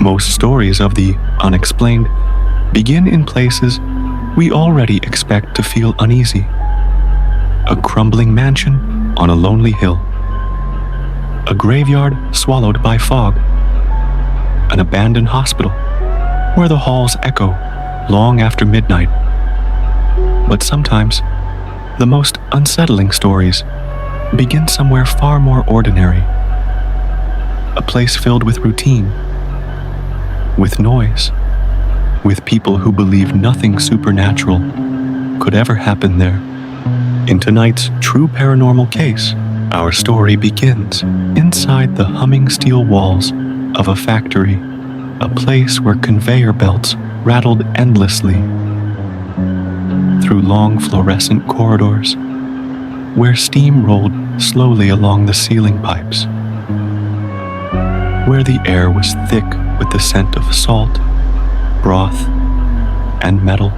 Most stories of the unexplained begin in places we already expect to feel uneasy. A crumbling mansion on a lonely hill. A graveyard swallowed by fog. An abandoned hospital where the halls echo long after midnight. But sometimes, the most unsettling stories begin somewhere far more ordinary. A place filled with routine, with noise, with people who believe nothing supernatural could ever happen there. In tonight's true paranormal case, our story begins inside the humming steel walls of a factory, a place where conveyor belts rattled endlessly, through long fluorescent corridors, where steam rolled slowly along the ceiling pipes, where the air was thick with the scent of salt, broth, and metal.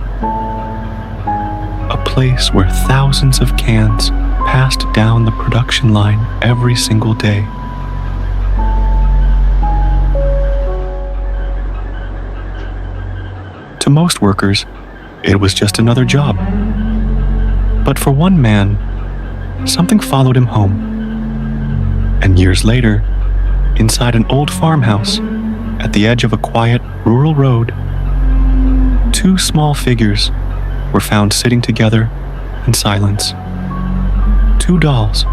A place where thousands of cans passed down the production line every single day. To most workers, it was just another job. But for one man, something followed him home. And years later, inside an old farmhouse at the edge of a quiet rural road, two small figures were found sitting together in silence. Two dolls,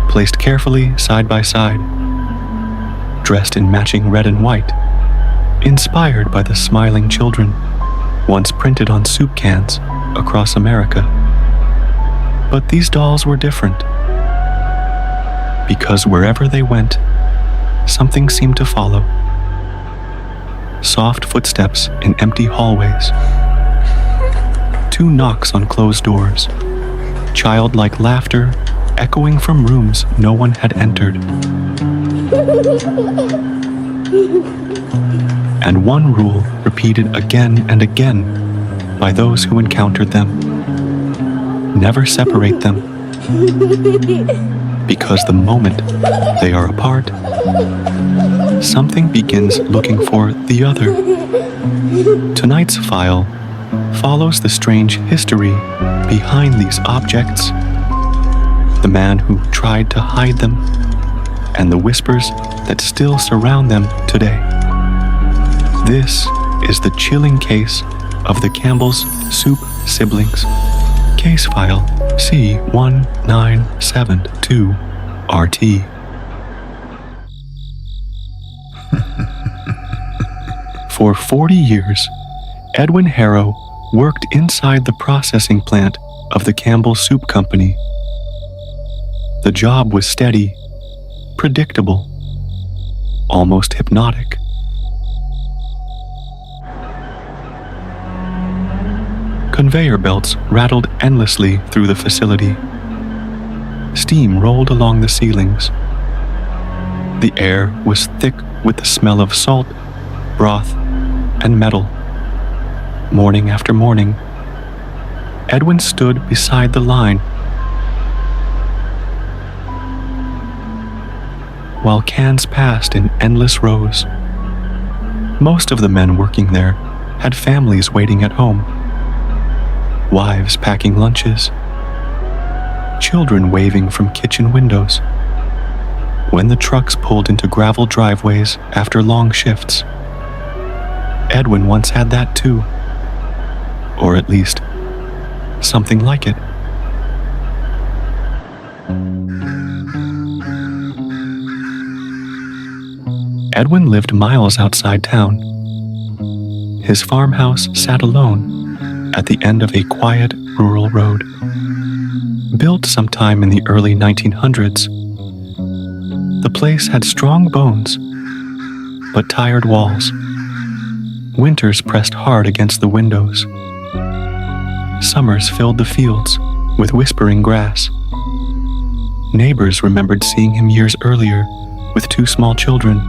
placed carefully side by side, dressed in matching red and white, inspired by the smiling children once printed on soup cans across America. But these dolls were different, because wherever they went, something seemed to follow. Soft footsteps in empty hallways, two knocks on closed doors, childlike laughter echoing from rooms no one had entered, and one rule repeated again and again by those who encountered them: never separate them, because the moment they are apart, something begins looking for the other. Tonight's file follows the strange history behind these objects, the man who tried to hide them, and the whispers that still surround them today. This is the chilling case of the Campbell's Soup Siblings, case file C1972RT. For 40 years, Edwin Harrow worked inside the processing plant of the Campbell Soup Company. The job was steady, predictable, almost hypnotic. Conveyor belts rattled endlessly through the facility. Steam rolled along the ceilings. The air was thick with the smell of salt, broth, and metal. Morning after morning, Edwin stood beside the line while cans passed in endless rows. Most of the men working there had families waiting at home, wives packing lunches, children waving from kitchen windows. When the trucks pulled into gravel driveways after long shifts, Edwin once had that too, or at least something like it. Edwin lived miles outside town. His farmhouse sat alone at the end of a quiet rural road. Built sometime in the early 1900s, the place had strong bones, but tired walls. Winters pressed hard against the windows. Summers filled the fields with whispering grass. Neighbors remembered seeing him years earlier with two small children,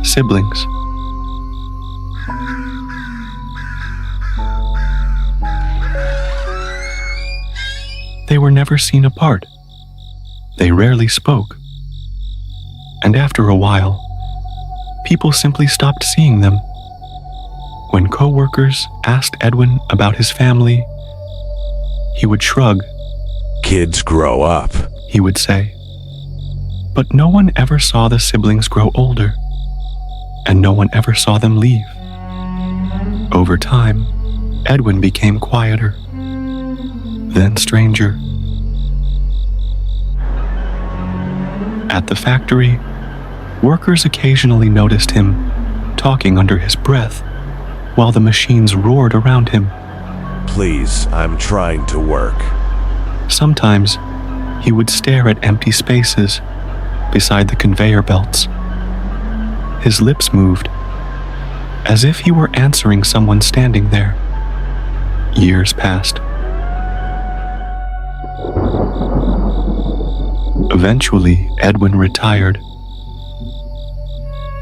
siblings. They were never seen apart. They rarely spoke. And after a while, people simply stopped seeing them. When co-workers asked Edwin about his family, he would shrug. Kids grow up, he would say. But no one ever saw the siblings grow older, and no one ever saw them leave. Over time, Edwin became quieter, then stranger. At the factory, workers occasionally noticed him talking under his breath while the machines roared around him. Please, I'm trying to work. Sometimes, he would stare at empty spaces beside the conveyor belts. His lips moved, as if he were answering someone standing there. Years passed. Eventually, Edwin retired,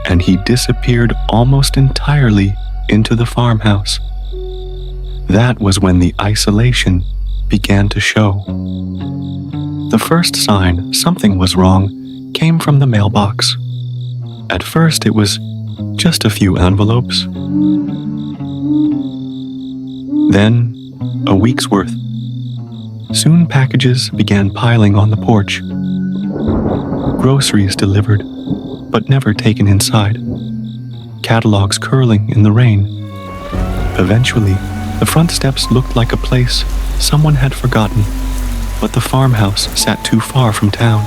and he disappeared almost entirely into the farmhouse. That was when the isolation began to show. The first sign something was wrong came from the mailbox. At first, it was just a few envelopes. Then, a week's worth. Soon packages began piling on the porch. Groceries delivered, but never taken inside. Catalogs curling in the rain. Eventually, the front steps looked like a place someone had forgotten, but the farmhouse sat too far from town.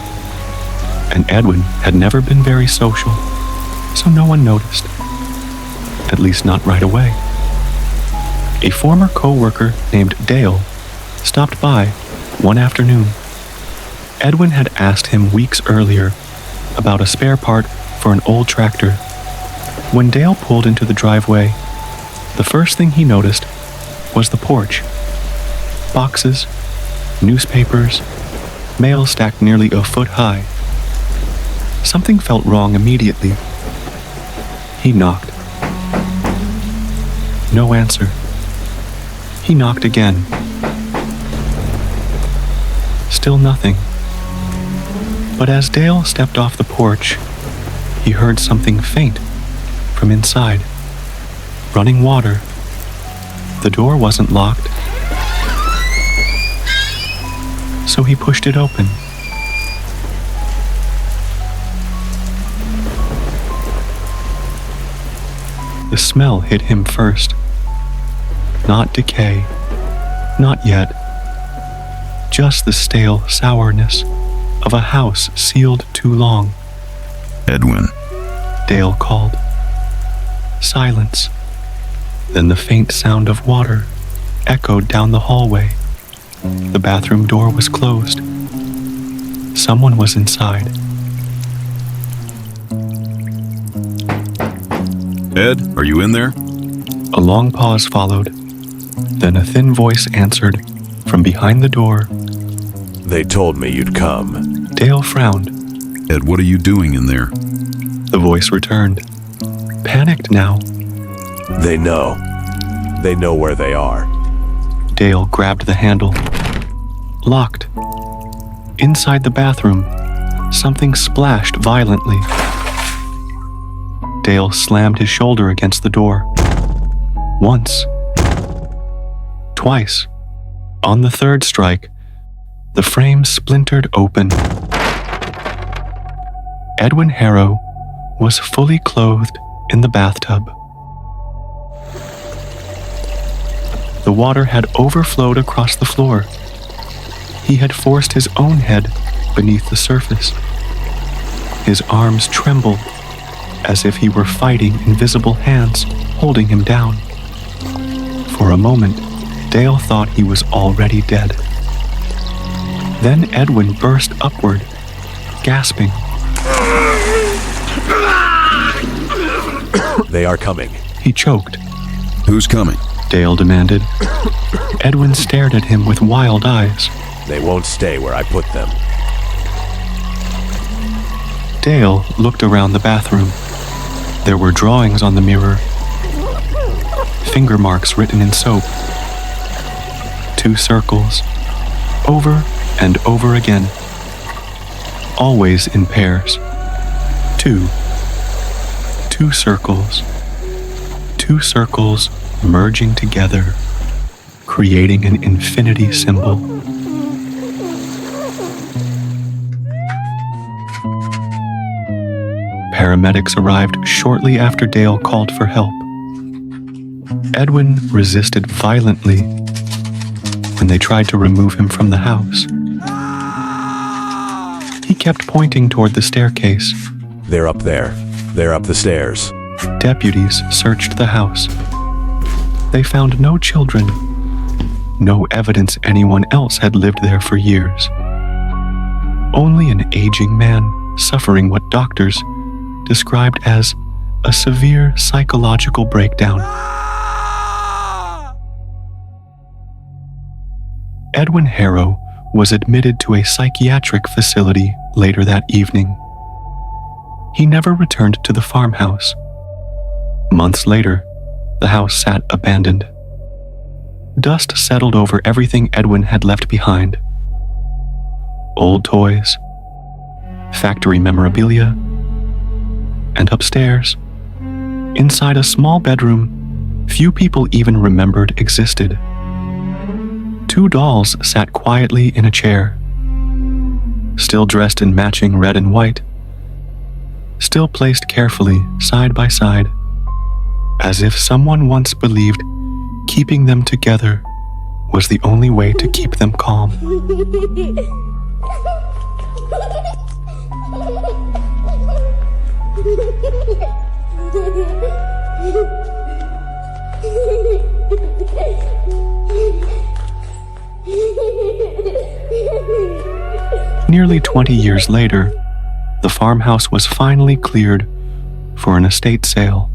And Edwin had never been very social, so no one noticed. At least not right away. A former co-worker named Dale stopped by one afternoon. Edwin had asked him weeks earlier about a spare part for an old tractor. When Dale pulled into the driveway, the first thing he noticed was the porch. Boxes, newspapers, mail stacked nearly a foot high. Something felt wrong immediately. He knocked. No answer. He knocked again. Still nothing. But as Dale stepped off the porch, he heard something faint from inside. Running water. The door wasn't locked, so he pushed it open. The smell hit him first. Not decay, not yet. Just the stale sourness of a house sealed too long. Edwin, Dale called. Silence. Then the faint sound of water echoed down the hallway. The bathroom door was closed. Someone was inside. Ed, are you in there? A long pause followed. Then a thin voice answered from behind the door. They told me you'd come. Dale frowned. Ed, what are you doing in there? The voice returned. Panicked now. They know. They know where they are. Dale grabbed the handle. Locked. Inside the bathroom, something splashed violently. Dale slammed his shoulder against the door. Once. Twice. On the third strike, the frame splintered open. Edwin Harrow was fully clothed in the bathtub. The water had overflowed across the floor. He had forced his own head beneath the surface. His arms trembled as if he were fighting invisible hands holding him down. For a moment, Dale thought he was already dead. Then Edwin burst upward, gasping. They are coming. He choked. Who's coming? Dale demanded. Edwin stared at him with wild eyes. They won't stay where I put them. Dale looked around the bathroom. There were drawings on the mirror. Finger marks written in soap. 2 circles. Over and over again. Always in pairs. 2. Two circles merging together, creating an infinity symbol. Paramedics arrived shortly after Dale called for help. Edwin resisted violently when they tried to remove him from the house. He kept pointing toward the staircase. They're up there. They're up the stairs. Deputies searched the house. They found no children, no evidence anyone else had lived there for years. Only an aging man suffering what doctors described as a severe psychological breakdown. Edwin Harrow was admitted to a psychiatric facility later that evening. He never returned to the farmhouse. Months later, the house sat abandoned. Dust settled over everything Edwin had left behind. Old toys, factory memorabilia, and upstairs, inside a small bedroom few people even remembered existed, two dolls sat quietly in a chair, still dressed in matching red and white, still placed carefully side by side, as if someone once believed keeping them together was the only way to keep them calm. Nearly 20 years later, the farmhouse was finally cleared for an estate sale.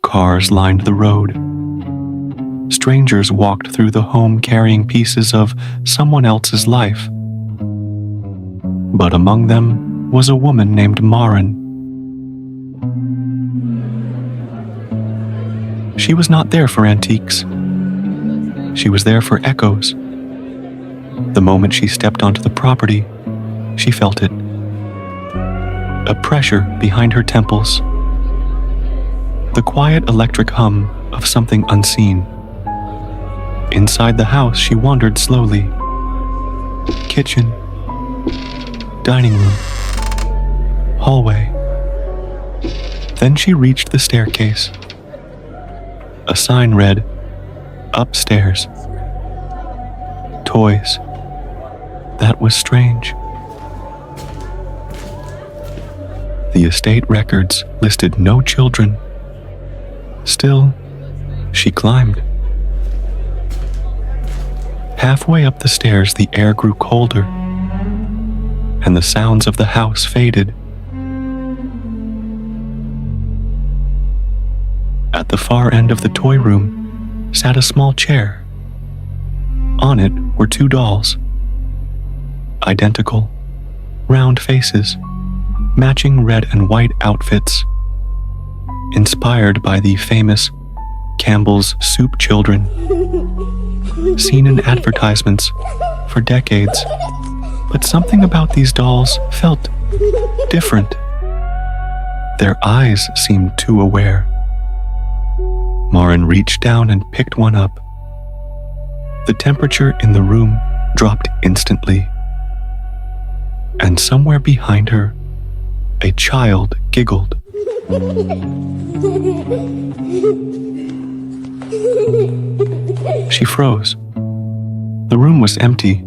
Cars lined the road. Strangers walked through the home carrying pieces of someone else's life. But among them was a woman named Maren. She was not there for antiques. She was there for echoes. The moment she stepped onto the property, she felt it. A pressure behind her temples. The quiet electric hum of something unseen. Inside the house, she wandered slowly. Kitchen, dining room, hallway. Then she reached the staircase. A sign read, "Upstairs." Toys. That was strange. The estate records listed no children. Still, she climbed. Halfway up the stairs, the air grew colder, and the sounds of the house faded. At the far end of the toy room sat a small chair. On it were two dolls. Identical, round faces, matching red and white outfits, inspired by the famous Campbell's soup children, seen in advertisements for decades. But something about these dolls felt different. Their eyes seemed too aware. Maren reached down and picked one up. The temperature in the room dropped instantly. And somewhere behind her, a child giggled. She froze. The room was empty,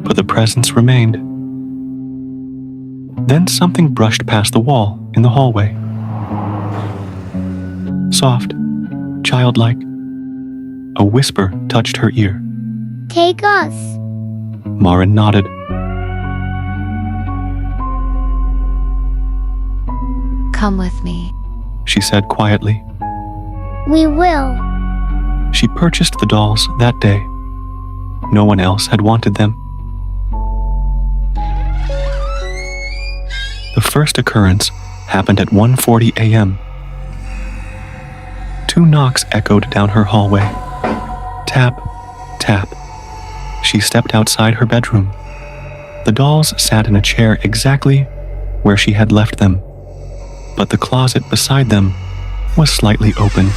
but the presence remained. Then something brushed past the wall in the hallway. Soft, childlike, a whisper touched her ear. Take us. Maren nodded. Come with me. She said quietly. We will. She purchased the dolls that day. No one else had wanted them. The first occurrence happened at 1:40 a.m. Two knocks echoed down her hallway. Tap, tap. She stepped outside her bedroom. The dolls sat in a chair exactly where she had left them. but the closet beside them was slightly open.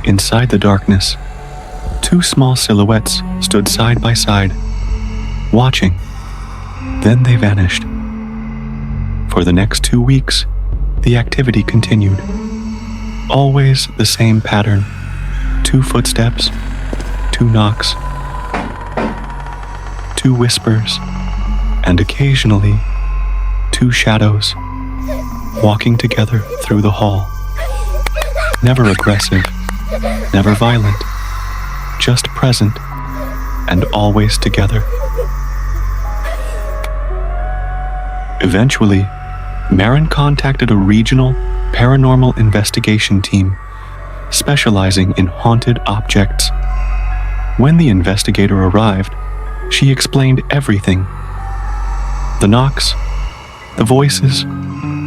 Inside the darkness, two small silhouettes stood side by side, watching. Then they vanished. For the next 2 weeks, the activity continued. Always the same pattern: 2 footsteps, 2 knocks, 2 whispers, and occasionally 2 shadows walking together through the hall. Never aggressive, never violent, just present and always together. Eventually, Marin contacted a regional paranormal investigation team specializing in haunted objects. When the investigator arrived, she explained everything: the knocks, the voices,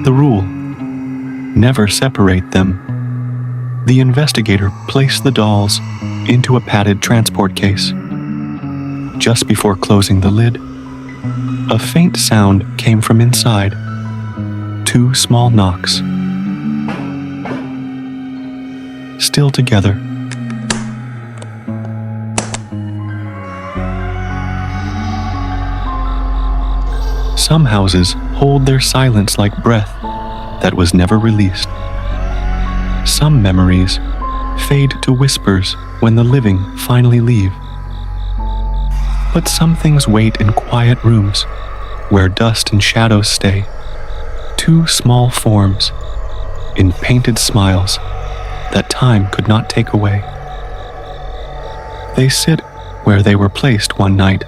the rule: never separate them. The investigator placed the dolls into a padded transport case. Just before closing the lid, a faint sound came from inside. 2 small knocks. Still together. Some houses hold their silence like breath that was never released. Some memories fade to whispers when the living finally leave. But some things wait in quiet rooms where dust and shadows stay. 2 small forms in painted smiles that time could not take away. They sit where they were placed one night,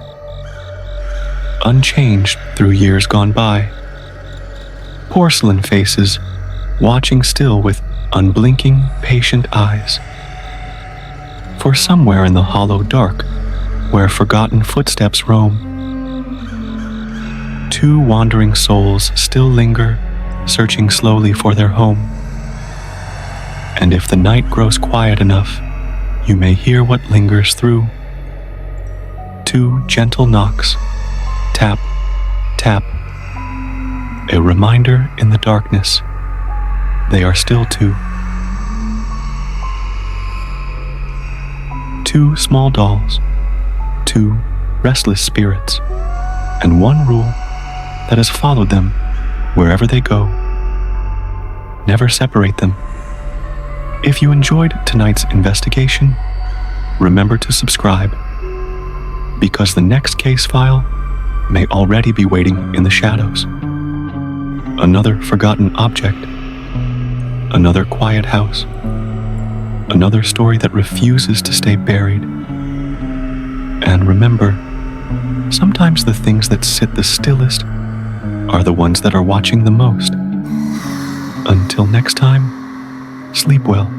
unchanged through years gone by. Porcelain faces, watching still with unblinking, patient eyes. For somewhere in the hollow dark, where forgotten footsteps roam, 2 wandering souls still linger, searching slowly for their home. And if the night grows quiet enough, you may hear what lingers through. 2 gentle knocks, tap, tap, a reminder in the darkness. They are still 2. 2 small dolls, 2 restless spirits, and 1 rule that has followed them wherever they go: never separate them. If you enjoyed tonight's investigation, remember to subscribe, because the next case file may already be waiting in the shadows. Another forgotten object, another quiet house, another story that refuses to stay buried. And remember, sometimes the things that sit the stillest are the ones that are watching the most. Until next time, sleep well.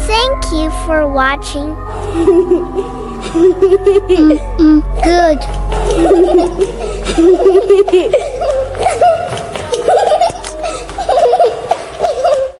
Thank you for watching. Good.